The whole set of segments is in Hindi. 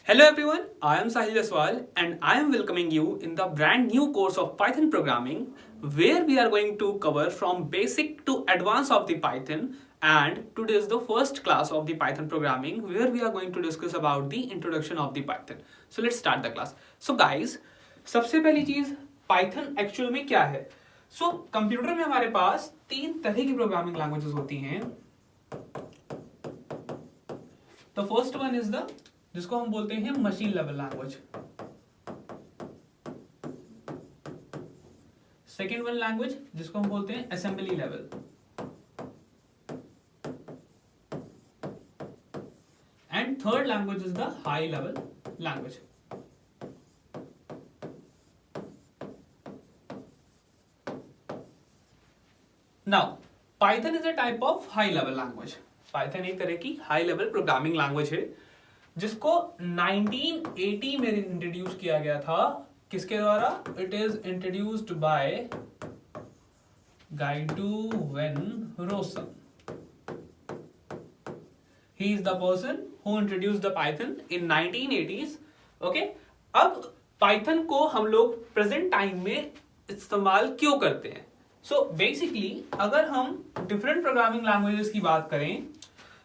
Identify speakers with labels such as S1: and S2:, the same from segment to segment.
S1: Hello everyone, I am Sahil Jaswal and I am welcoming you in the brand new course of Python programming where we are going to cover from basic to advanced of the Python, and today is the first class of the Python programming where we are going to discuss about the introduction of the Python. So let's start the class. So guys, सबसे पहली चीज Python एक्चुअल में क्या है? So कंप्यूटर में हमारे पास तीन तरह की प्रोग्रामिंग लैंग्वेजेस होती हैं. The first one is the जिसको हम बोलते हैं machine level language. Second one language जिसको हम बोलते हैं assembly level. And third language is the high level language. Now Python is a type of high level language. Python एक तरह की हाई लेवल प्रोग्रामिंग लैंग्वेज है जिसको 1980 में इंट्रोड्यूस किया गया था. किसके द्वारा? It is introduced by Guido van Rossum. He is the person who introduced the Python in 1980s. Okay, अब पाइथन को हम लोग प्रेजेंट टाइम में इस्तेमाल क्यों करते हैं? सो बेसिकली अगर हम डिफरेंट प्रोग्रामिंग लैंग्वेजेस की बात करें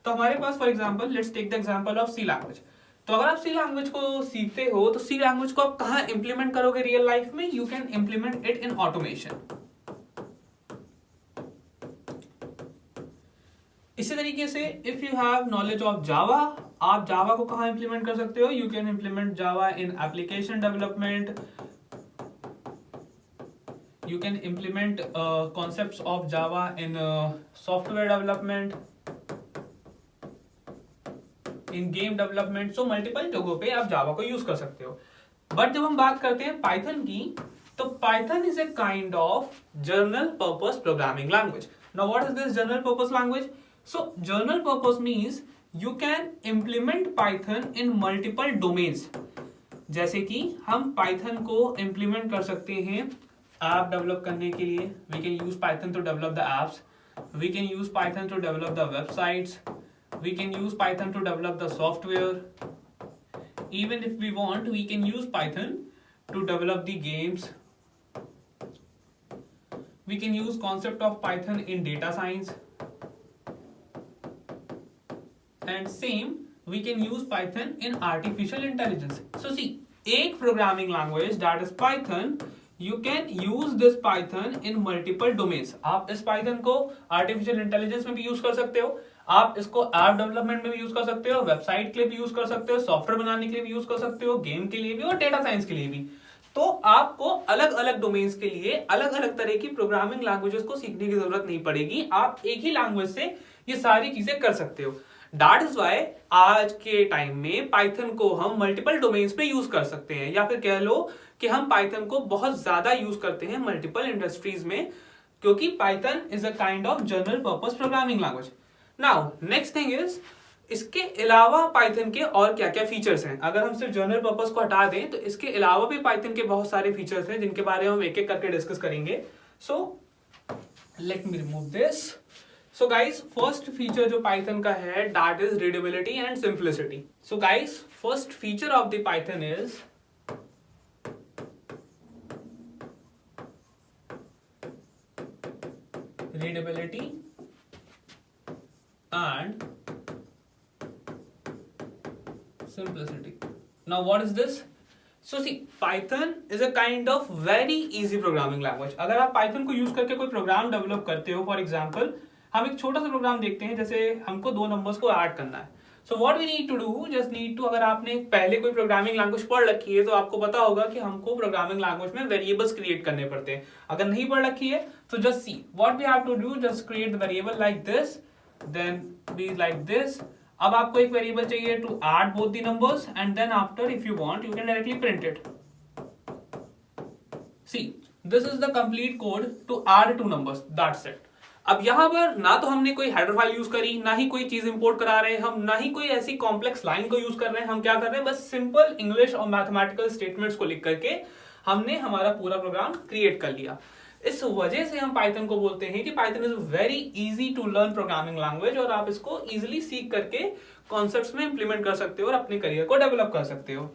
S1: तो हमारे पास for example let's take the example of C language. तो अगर आप सी लैंग्वेज को सीखते हो तो सी लैंग्वेज को आप कहां इंप्लीमेंट करोगे रियल लाइफ में? You can implement it in automation. इसी तरीके से if you have knowledge of Java, आप जावा को कहां इंप्लीमेंट कर सकते हो? You can implement Java in application development. You can implement concepts of Java in software development, in game development. So multiple जगहों पे आप Java को यूज कर सकते हो. बट जब हम बात करते हैं Python की, तो Python is a kind of general purpose programming language. Now what is this general purpose language? So general purpose means you can implement Python in multiple domains. जैसे कि हम Python को implement कर सकते हैं ऐप डेवलप करने के लिए. We can use Python to develop the apps. We can use Python to develop the websites. We can use Python to develop the software. Even if we want we can use Python to develop the games. We can use concept of Python in data science and same we can use Python in artificial intelligence. So see, एक programming language that is Python, You can use this Python in multiple domains. आप इस Python को आर्टिफिशियल इंटेलिजेंस में भी यूज कर सकते हो, आप इसको ऐप डेवलपमेंट में भी यूज कर सकते हो, वेबसाइट के लिए भी यूज कर सकते हो, सॉफ्टवेयर बनाने के लिए भी यूज कर सकते हो, गेम के लिए भी और डेटा साइंस के लिए भी. तो आपको अलग अलग डोमेन्स के लिए अलग अलग तरह की प्रोग्रामिंग लैंग्वेजेस को सीखने की जरूरत नहीं पड़ेगी. आप एक ही लैंग्वेज से ये सारी चीजें कर सकते हो. That is why आज के टाइम में पाइथन को हम मल्टीपल डोमेन्स पे यूज कर सकते हैं, या फिर कह लो कि हम पाइथन को बहुत ज्यादा यूज करते हैं मल्टीपल इंडस्ट्रीज में, क्योंकि Python is a kind of general purpose programming language. Now next thing is, इसके अलावा पाइथन के और क्या क्या फीचर्स हैं. अगर हम सिर्फ जनरल पर्पस को हटा दें तो इसके अलावा भी पाइथन के बहुत सारे फीचर्स हैं जिनके बारे में हम एक एक करके डिस्कस करेंगे. So let me remove this. So guys, first feature जो Python का है that is readability and simplicity. So guys, first feature of the Python is readability and simplicity. Now what is this? So see, Python is a kind of very easy programming language. अगर आप Python को यूज करके कोई प्रोग्राम डेवलप करते हो, फॉर एग्जाम्पल हम एक छोटा सा प्रोग्राम देखते हैं, जैसे हमको दो नंबर्स को ऐड करना है. So what we need to do, just need to, अगर आपने पहले कोई प्रोग्रामिंग लैंग्वेज पढ़ रखी है तो आपको पता होगा कि हमको प्रोग्रामिंग लैंग्वेज में वेरिएबल्स क्रिएट करने पड़ते हैं. अगर नहीं पढ़ रखी है तो just see what we have to do, just create the variable like this, then b like this. अब आपको एक वेरिएबल चाहिए to add both the numbers and then after if you want you can directly print it. See, this is the complete code to add two numbers, that's it. अब यहां पर ना तो हमने कोई हेडर फाइल यूज करी, ना ही कोई चीज इंपोर्ट करा रहे हैं हम, ना ही कोई ऐसी कॉम्प्लेक्स लाइन को यूज कर रहे हैं. हम क्या कर रहे हैं, बस सिंपल इंग्लिश और मैथमेटिकल स्टेटमेंट्स को लिख करके हमने हमारा पूरा प्रोग्राम क्रिएट कर लिया. इस वजह से हम पाइथन को बोलते हैं कि Python is very easy to learn programming language, और आप इसको इजीली सीख करके कॉन्सेप्ट्स में इंप्लीमेंट कर सकते हो और अपने करियर को डेवलप कर सकते हो.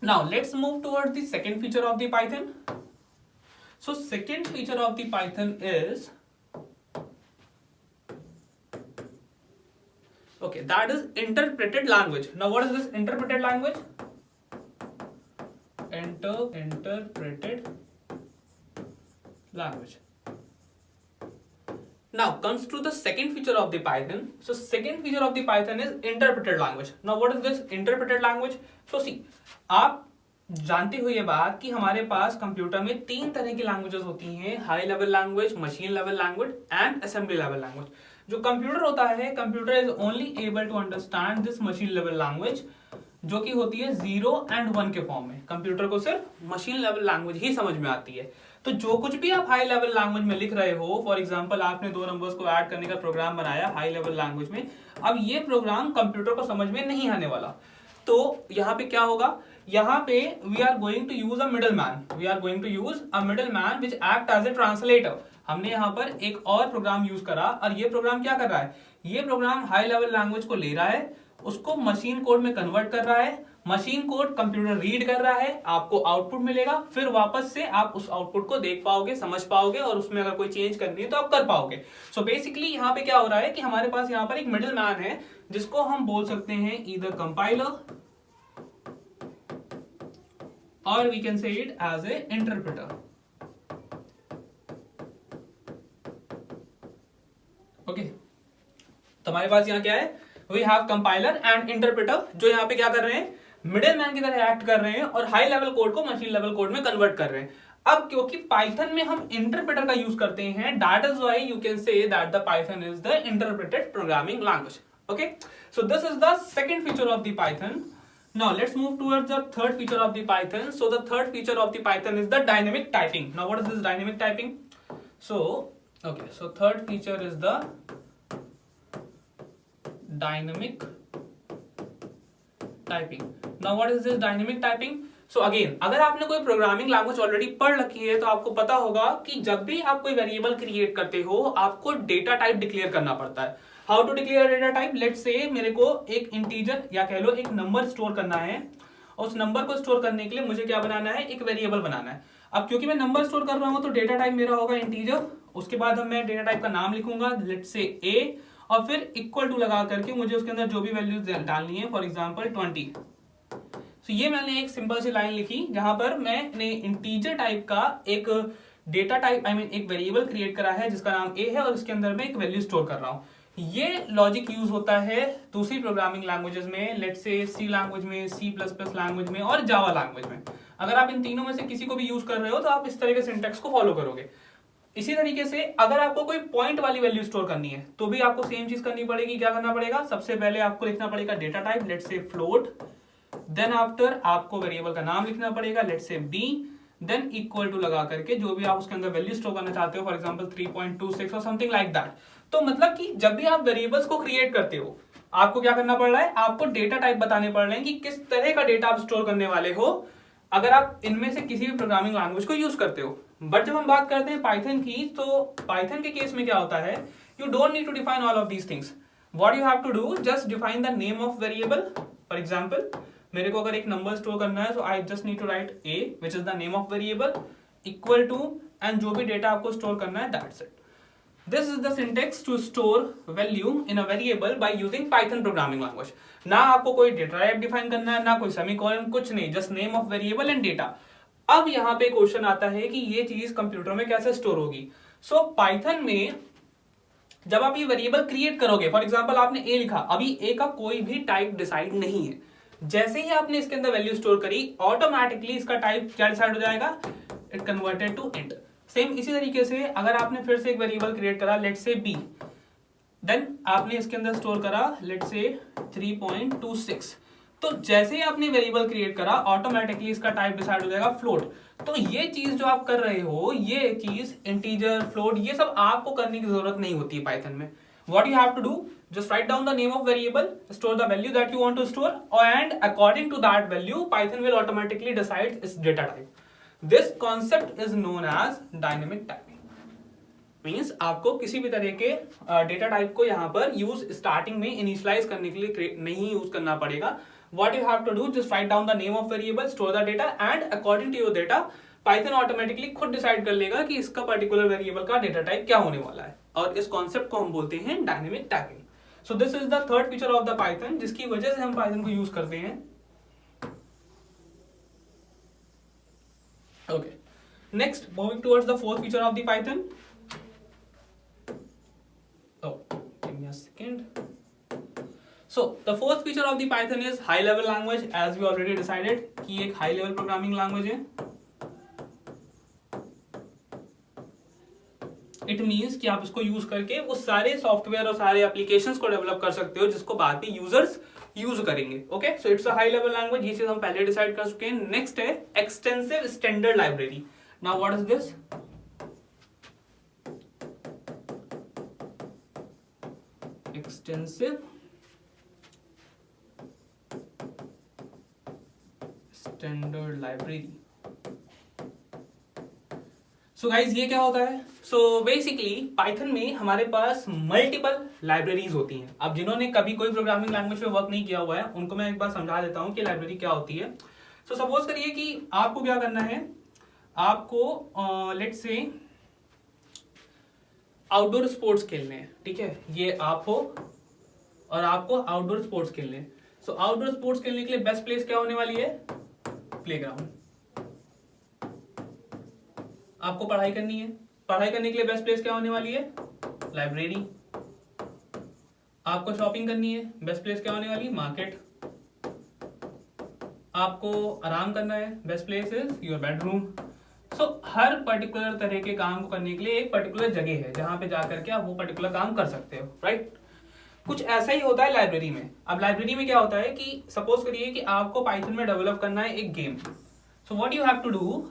S1: Now let's move towards the second feature of the Python. So second feature of the Python is okay, that is interpreted language. Now what is this interpreted language? Interpreted language. Now comes to the second feature of the Python. So second feature of the Python is interpreted language. Now what is this interpreted language? So see, आप जानते हो ये बात कि हमारे पास कंप्यूटर में तीन तरह की लैंग्वेजेस होती हैं, high level language, machine level language and assembly level language. जो कंप्यूटर होता है, computer is only able to understand this machine level language, जो कि होती है 0 and 1 के फॉर्म में. कंप्यूटर को सिर्फ मशीन लेवल लैंग्वेज ही समझ में आती है. तो जो कुछ भी आप हाई लेवल लैंग्वेज में लिख रहे हो, फॉर एग्जांपल आपने दो नंबर्स को ऐड करने का प्रोग्राम बनाया हाई लेवल लैंग्वेज में, अब ये प्रोग्राम कंप्यूटर को समझ में नहीं आने वाला. तो यहाँ पे क्या होगा, यहाँ पे we are going to use a middle man, we are going to use a middle man which act as a translator. हमने यहाँ पर एक और प्रोग्राम यूज करा, और ये प्रोग्राम क्या कर रहा है, ये प्रोग्राम हाई लेवल लैंग्वेज को ले रहा है, उसको मशीन कोड में कन्वर्ट कर रहा है, मशीन कोड कंप्यूटर रीड कर रहा है, आपको आउटपुट मिलेगा, फिर वापस से आप उस आउटपुट को देख पाओगे, समझ पाओगे, और उसमें अगर कोई चेंज करनी है तो आप कर पाओगे. सो बेसिकली यहाँ पे क्या हो रहा है कि हमारे पास यहाँ पर एक मिडिल मैन है, जिसको हम बोल सकते हैं ईदर कंपाइलर और we can say it as a interpreter. Okay, तो हमारे पास यहाँ क्या है, we have compiler and interpreter, जो यहाँ पे क्या कर रहे हैं, मिडिल मैन की तरह एक्ट कर रहे हैं और हाई लेवल कोड को मशीन लेवल कोड में कन्वर्ट कर रहे हैं. अब क्योंकि पाइथन में हम इंटरप्रेटर का यूज करते हैं, that is why you can say that the Python is the interpreted programming language. Okay, so this is the second feature of the Python. Now let's move towards the third feature of the Python. So the third feature of the Python is the dynamic typing. Now what is this dynamic typing? So okay, so third feature is the dynamic typing. Now what is this dynamic typing? So again, अगर आपने कोई प्रोग्रामिंग लैंग्वेज ऑलरेडी पढ़ रखी है तो आपको पता होगा कि जब भी आप कोई वेरिएबल क्रिएट करते हो, आपको डेटा टाइप डिक्लेयर करना पड़ता है. How to declare data type, let's say मेरे को एक इंटीजर या कह लो एक नंबर स्टोर करना है, और उस नंबर को स्टोर करने के लिए मुझे क्या बनाना है, एक वेरिएबल बनाना है. अब क्योंकि मैं नंबर स्टोर कर रहा हूं तो डेटा टाइप मेरा होगा इंटीजर. उसके बाद हम मैं डेटा टाइप का नाम लिखूंगा, लेट्स से ए, और फिर इक्वल टू लगा करके मुझे उसके अंदर जो भी वैल्यूज डालनी है, फॉर एग्जाम्पल 20. तो ये मैंने एक सिंपल सी लाइन लिखी जहां पर मैंने इंटीजर टाइप का एक डेटा टाइप एक वेरिएबल क्रिएट करा है जिसका नाम ए है, और इसके अंदर मैं एक वैल्यू स्टोर कर रहा हूं. ये लॉजिक यूज होता है दूसरी प्रोग्रामिंग लैंग्वेजेस में, लेट्स से सी लैंग्वेज में, C++ लैंग्वेज में और जावा लैंग्वेज में. अगर आप इन तीनों में से किसी को भी यूज कर रहे हो तो आप इस तरह के सिंटैक्स को फॉलो करोगे. इसी तरीके से अगर आपको कोई पॉइंट वाली वैल्यू स्टोर करनी है तो भी आपको सेम चीज करनी पड़ेगी. क्या करना पड़ेगा, सबसे पहले आपको लिखना पड़ेगा data type, let's say float, then after आपको वेरिएबल का नाम लिखना पड़ेगा, let's say b, than equal to लगा करके जो भी आप उसके अंदर वैल्यू स्टोर करना चाहते हो, फॉर एग्जांपल 3.26 और समथिंग लाइक दैट. तो मतलब कि जब भी आप वेरिएबल्स को क्रिएट करते हो, आपको क्या करना पड़ रहा है, आपको डेटा टाइप बताने पड़ रहे हैं कि किस तरह का डेटा आप स्टोर करने वाले हो, अगर आप इनमें से किसी भी प्रोग्रामिंग लैंग्वेज को यूज करते हो. बट जब हम बात करते हैं पाइथन की, तो पाइथन के केस में क्या होता है, you don't need to define all of these things. What you have to do, just define the name of variable. For example मेरे को अगर एक नंबर स्टोर करना है, so I just need to write a which is the name of variable, equal to, and जो भी डेटा आपको स्टोर करना है, that's it. This is the syntax to store value in a variable by using Python programming language. ना आपको कोई डेटा टाइप डिफाइन करना है, ना कोई सेमीकोलन, कुछ नहीं, just name of variable and data. अब यहाँ पे क्वेश्चन आता है कि ये चीज कंप्यूटर में कैसे स्टोर होगी. सो पाइथन में जब आप ये वेरिएबल क्रिएट करोगे, फॉर एग्जांपल आपने a लिखा, अभी a का कोई भी टाइप डिसाइड नहीं है. जैसे ही आपने इसके अंदर वैल्यू स्टोर करी, ऑटोमेटिकली इसका टाइप क्या डिसाइड हो जाएगा, it converted to int. Same इसी तरीके से अगर आपने फिर से एक वेरिएबल क्रिएट करा, लेट्स से b, देन आपने इसके अंदर स्टोर करा, लेट्स से 3.26, तो जैसे ही आपने वेरिएबल क्रिएट करा, ऑटोमेटिकली इसका टाइप डिसाइड हो जाएगा फ्लोट. तो ये चीज जो आप कर रहे हो, ये चीज इंटीजर, फ्लोट, ये सब आपको करने की जरूरत नहीं होती है पाइथन में. What you have to do, just write down the name of variable, store the value that you want to store, and according to that value, Python will automatically decide its data type. This concept is known as dynamic typing. Means आपको किसी भी तरह के डेटा टाइप को यहाँ पर यूज स्टार्टिंग में इनिशियलाइज करने के लिए नहीं यूज करना पड़ेगा। What you have to do, just write down the name of variable, store the data, and according to your data, Python automatically खुद डिसाइड कर लेगा कि इसका पर्टिकुलर वेरिएबल का डेटा टाइप क्या होने वाला है, और इस कॉन्सेप्ट को हम बोलते हैं dynamic typing. So this is the third feature of the Python, जिसकी वजह से हम पाइथन को यूज करते हैं। Okay, next moving towards the fourth feature of the Python. Give me a second. So the fourth feature of the Python is high level language, as we already decided कि एक high level programming language है। It means कि आप इसको यूज करके वो सारे सॉफ्टवेयर और सारे एप्लीकेशंस को डेवलप कर सकते हो जिसको बाद में यूजर्स यूज करेंगे। Okay, so it's a high level language, ये चीज हम पहले डिसाइड कर चुके हैं। नेक्स्ट है extensive standard library. Now what is this? Extensive standard library. So guys ये क्या होता है? सो बेसिकली पाइथन में हमारे पास मल्टीपल लाइब्रेरीज होती हैं। अब जिन्होंने कभी कोई प्रोग्रामिंग लैंग्वेज पे वर्क नहीं किया हुआ है उनको मैं एक बार समझा देता हूं कि लाइब्रेरी क्या होती है। सो सपोज करिए कि आपको क्या करना है, आपको लेट्स से आउटडोर स्पोर्ट्स खेलने हैं, ठीक है, ये आप हो और आपको आउटडोर स्पोर्ट्स खेलने हैं। सो आउटडोर स्पोर्ट्स खेलने के लिए बेस्ट प्लेस क्या होने वाली है? प्लेग्राउंड। आपको पढ़ाई करनी है, पढ़ाई करने के लिए बेस्ट प्लेस क्या होने वाली है? लाइब्रेरी। आपको शॉपिंग करनी है, बेस्ट प्लेस क्या होने वाली? मार्केट। आपको आराम करना है, best place is your bedroom. So her particular तरह के काम को करने के लिए एक पर्टिकुलर जगह है जहां पे जाकर के आप वो पर्टिकुलर काम कर सकते हो, राइट? कुछ ऐसा ही होता है लाइब्रेरी में। अब लाइब्रेरी में क्या होता है कि सपोज करिए कि आपको पाइथन में डेवलप करना है एक game. So what you have to do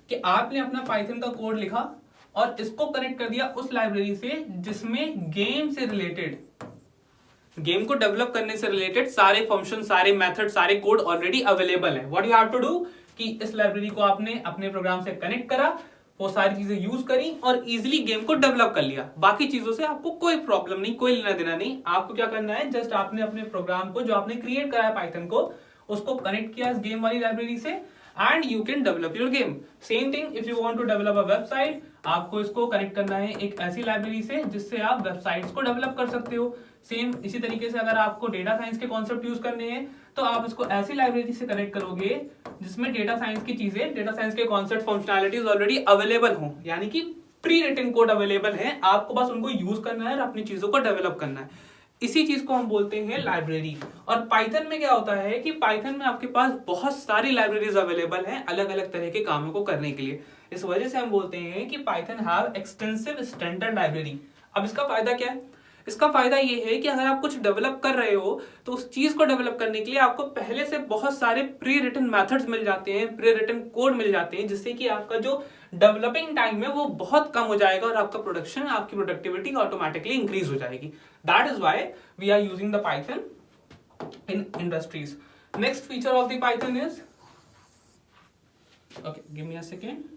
S1: कि आपने अपना पाइथन का कोड लिखा और इसको कनेक्ट कर दिया उस लाइब्रेरी से जिसमें गेम से रिलेटेड, गेम को डेवलप करने से रिलेटेड सारे फंक्शन, सारे मेथड, सारे कोड ऑलरेडी अवेलेबल है। What you have to do कि इस लाइब्रेरी को आपने अपने प्रोग्राम से कनेक्ट करा, वो सारी चीजें यूज करी और इजीली गेम को डेवलप कर लिया। बाकी चीजों से आपको कोई प्रॉब्लम नहीं, कोई लेना देना नहीं। आपको क्या करना है, जस्ट आपने अपने प्रोग्राम को जो आपने क्रिएट करा है पाइथन को, उसको कनेक्ट किया इस गेम वाली लाइब्रेरी से and you can develop your game. Same thing if you want to develop a website, आपको इसको कनेक्ट करना है एक ऐसी लाइब्रेरी से जिससे आप वेबसाइट्स को डेवलप कर सकते हो। सेम इसी तरीके से अगर आपको डेटा साइंस के कॉन्सेप्ट यूज करने हैं तो आप इसको ऐसी लाइब्रेरी से कनेक्ट करोगे जिसमें डेटा साइंस की चीजें, डेटा साइंस के कॉन्सेप्ट, फंक्शनैलिटीज ऑलरेडी अवेलेबल हो, यानी कि प्री रिटन कोड अवेलेबल है, आपको बस उनको यूज करना है और अपनी चीजों को डेवलप करना है। इसी चीज को हम बोलते हैं लाइब्रेरी। और पाइथन में क्या होता है कि पाइथन में आपके पास बहुत सारी लाइब्रेरीज अवेलेबल हैं अलग अलग तरह के कामों को करने के लिए। इस वजह से हम बोलते हैं कि Python have extensive standard library. अब इसका फायदा क्या है? इसका फायदा ये है कि अगर आप कुछ डेवलप कर रहे हो तो उस चीज को डेवलप करने के लिए आपको पहले से बहुत सारे प्री रिटन मेथड्स मिल जाते हैं, प्री रिटन कोड मिल जाते हैं, जिससे कि आपका जो डेवलपिंग टाइम है वो बहुत कम हो जाएगा और आपका प्रोडक्शन, आपकी प्रोडक्टिविटी ऑटोमेटिकली इंक्रीज हो जाएगी। That is why we are using the Python in industries. Next feature of the Python is, okay, give me a second.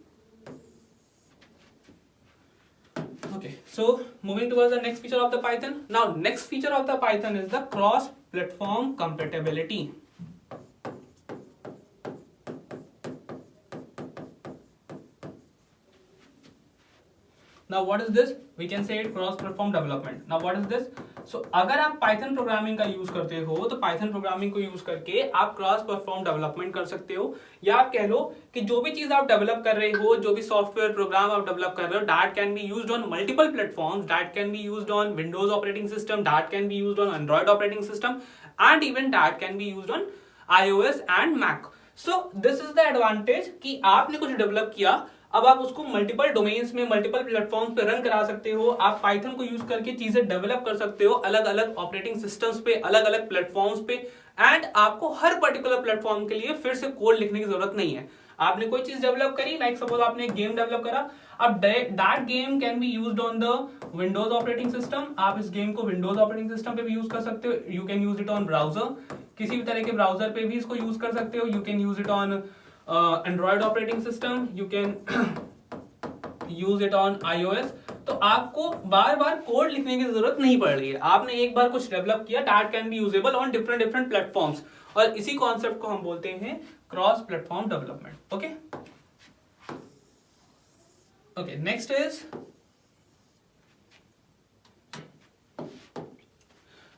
S1: Okay, so moving towards the next feature of the Python. Now, next feature of the Python is the cross-platform compatibility. Now, what is this? We can say it cross-platform development. Now, what is this? So, अगर आप Python प्रोग्रामिंग का यूज करते हो तो Python प्रोग्रामिंग को यूज करके आप क्रॉस प्लेटफॉर्म डेवलपमेंट कर सकते हो, या आप कह लो कि जो भी चीज आप डेवलप कर रहे हो, जो भी सॉफ्टवेयर प्रोग्राम आप डेवलप कर रहे हो, that can be used on multiple platforms, that can be used on Windows operating system, that can be used on Android operating system and even that can be used on iOS and Mac. So this is the advantage कि आपने कुछ डेवलप किया, अब आप उसको मल्टीपल डोमेन्स में, मल्टीपल प्लेटफॉर्म्स पे रन करा सकते हो। आप पाइथन को यूज करके चीजें डेवलप कर सकते हो अलग अलग ऑपरेटिंग सिस्टम्स पे, अलग अलग प्लेटफॉर्म्स पे, एंड आपको हर पर्टिकुलर प्लेटफॉर्म के लिए फिर से कोड लिखने की जरूरत नहीं है। आपने कोई चीज डेवलप करी, लाइक सपोज आपने एक गेम डेवलप करा, अब that game can be used on the Windows operating system. आप इस गेम को विंडोज ऑपरेटिंग सिस्टम पे भी यूज कर सकते हो। You can use it on browser, किसी भी तरह के ब्राउजर पे भी इसको यूज कर सकते हो। You can use it on Android operating system, you can use it on iOS। तो आपको बार बार कोड लिखने की जरूरत नहीं पड़ रही है, आपने एक बार कुछ डेवलप किया, that can be usable on different different platforms, और इसी कॉन्सेप्ट को हम बोलते हैं cross platform development. Okay okay, next is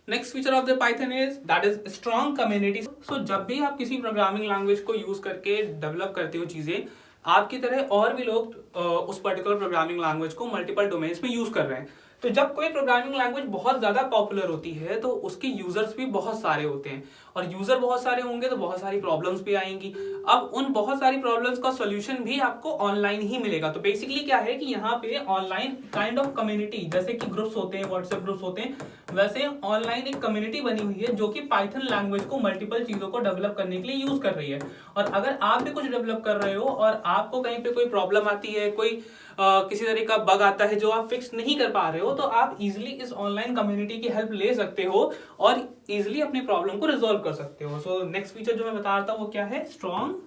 S1: next feature of the Python is that is strong community. So जब भी आप किसी प्रोग्रामिंग लैंग्वेज को यूज करके डेवलप करते हो चीजें, आपकी तरह और भी लोग उस पर्टिकुलर प्रोग्रामिंग लैंग्वेज को मल्टीपल डोमेन्स में यूज कर रहे हैं। तो जब कोई प्रोग्रामिंग लैंग्वेज बहुत ज्यादा पॉपुलर होती है तो उसके यूजर्स भी बहुत सारे होते हैं, और यूजर बहुत सारे होंगे तो बहुत सारी प्रॉब्लम्स भी आएंगी। अब उन बहुत सारी प्रॉब्लम्स का सॉल्यूशन भी आपको ऑनलाइन ही मिलेगा। तो बेसिकली क्या है कि यहाँ पे ऑनलाइन काइंड ऑफ कम्युनिटी, जैसे कि ग्रुप्स होते हैं, व्हाट्सएप ग्रुप्स होते हैं, वैसे ऑनलाइन एक कम्युनिटी बनी हुई है जो कि पाइथन लैंग्वेज को मल्टीपल चीजों को डेवलप करने के लिए यूज कर रही है। और अगर आप भी कुछ डेवलप कर रहे हो और आपको कहीं पे कोई प्रॉब्लम आती है, कोई किसी तरह का बग आता है जो आप फिक्स नहीं कर पा रहे हो, तो आप इजिली इस ऑनलाइन कम्युनिटी की हेल्प ले सकते हो और इजिली अपनी प्रॉब्लम को रिजॉल्व कर सकते हो। सो नेक्स्ट फीचर जो मैं बता रहा था वो क्या है, स्ट्रॉन्ग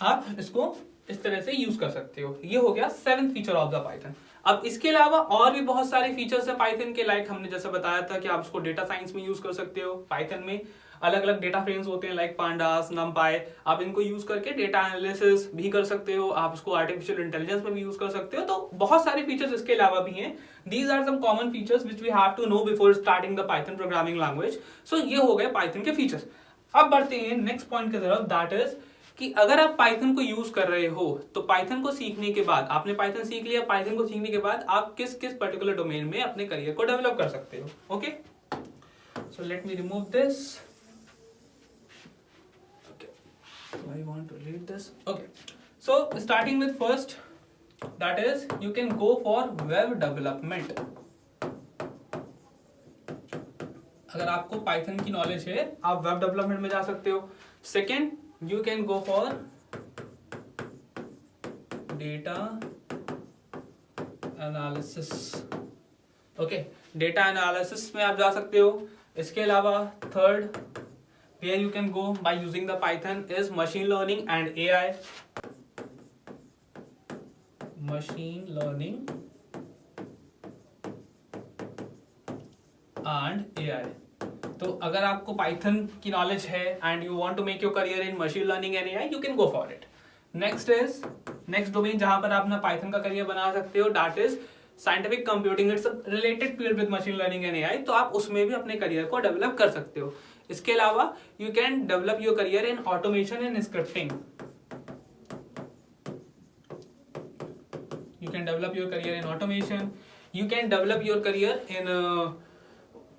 S1: आप इसको इस तरह से यूज कर सकते हो। ये हो गया 7th feature of the Python. अब इसके अलावा और भी बहुत सारे फीचर्स है पाइथन के, लाइक हमने जैसे बताया था कि आप इसको डेटा साइंस में यूज कर सकते हो। पाइथन में अलग अलग डेटा फ्रेम्स होते हैं लाइक पांडास, नमपाई, आप इनको यूज करके डेटा एनालिसिस भी कर सकते हो, आप इसको आर्टिफिशियल इंटेलिजेंस में भी यूज कर सकते हो। तो बहुत सारे फीचर्स इसके अलावा भी हैं। These are some common features which we have to know before starting the Python programming language. So ये हो गए पाइथन के फीचर्स। अब बढ़ते हैं नेक्स्ट पॉइंट की तरफ, दैट इज कि अगर आप पाइथन को यूज कर रहे हो तो पाइथन को सीखने के बाद, आपने पाइथन सीख लिया, पाइथन को सीखने के बाद आप किस किस पर्टिकुलर डोमेन में अपने करियर को डेवलप कर सकते हो। Okay, so let me remove this. I want to read this. Okay, so starting with first, that is you can go for web development. अगर आपको पाइथन की नॉलेज है आप वेब डेवलपमेंट में जा सकते हो। Second, you can go for data analysis. Okay, data analysis में आप जा सकते हो। इसके अलावा third where you can go by using the Python is machine learning and AI. Machine learning and AI. तो अगर आपको पाइथन की नॉलेज है and you want to make your career in machine learning and AI, you can go for it. Next domain जहां पर आप अपना पाइथन का करियर बना सकते हो, that is scientific computing. It's related field with machine learning and AI, तो आप उसमें भी अपने करियर को डेवलप कर सकते हो। इसके अलावा you can develop your career in automation and scripting. You can develop your career in automation, you can develop your career in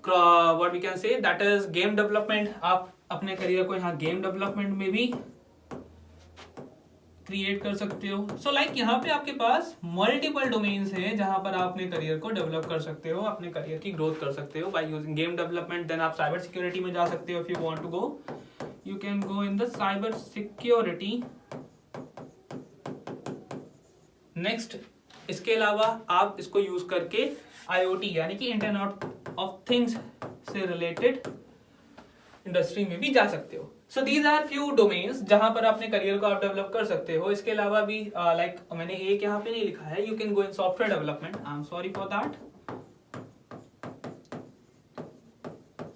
S1: what we can say that is game development. आप अपने करियर को यहाँ गेम डेवलपमेंट में भी क्रिएट कर सकते हो। सो लाइक यहाँ पे आपके पास मल्टीपल डोमेन्स हैं जहां पर आप अपने करियर को डेवलप कर सकते हो, अपने करियर की ग्रोथ कर सकते हो by using game development. Then आप साइबर सिक्योरिटी में जा सकते हो। If you want to go, you can go in the cyber security. Next, इसके अलावा आप इसको यूज करके IoT यानी कि इंटरनेट ऑफ थिंग्स से रिलेटेड इंडस्ट्री में भी जा सकते हो। So these are few domains जहां पर अपने करियर को आप डेवलप कर सकते हो। इसके अलावा भी लाइक मैंने एक यहाँ पे नहीं लिखा है, you can go in software development. I am sorry for that.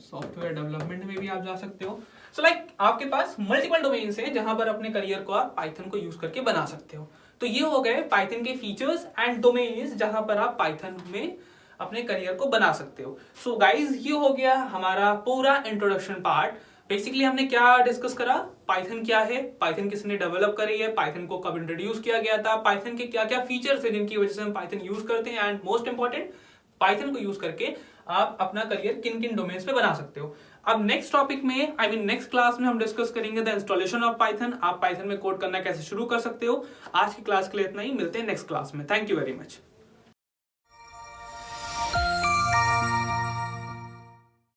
S1: Software development में भी आप जा सकते हो। सो लाइक आपके पास मल्टीपल डोमेन्स हैं जहां पर अपने करियर को आप पाइथन को यूज करके बना सकते हो। तो ये हो गए पाइथन के फीचर्स एंड डोमेन्स जहां पर आप पाइथन में अपने करियर को बना सकते हो। सो गाइज, ये हो गया हमारा पूरा इंट्रोडक्शन पार्ट। बेसिकली हमने क्या डिस्कस करा, पाइथन क्या है, पाइथन किसने डेवलप करी है, पाइथन को कब इंट्रोड्यूस किया गया था, पाइथन के क्या क्या फीचर्स है जिनकी वजह से हम पाइथन यूज करते हैं, एंड मोस्ट इंपॉर्टेंट पाइथन को यूज करके आप अपना करियर किन किन डोमेन्स पे बना सकते हो। अब नेक्स्ट टॉपिक में नेक्स्ट क्लास में हम डिस्कस करेंगे द इंस्टॉलेशन ऑफ पाइथन। आप पाइथन में कोड करना कैसे शुरू कर सकते हो। आज की क्लास के लिए इतना ही, मिलते हैं नेक्स्ट क्लास में। Thank you very much.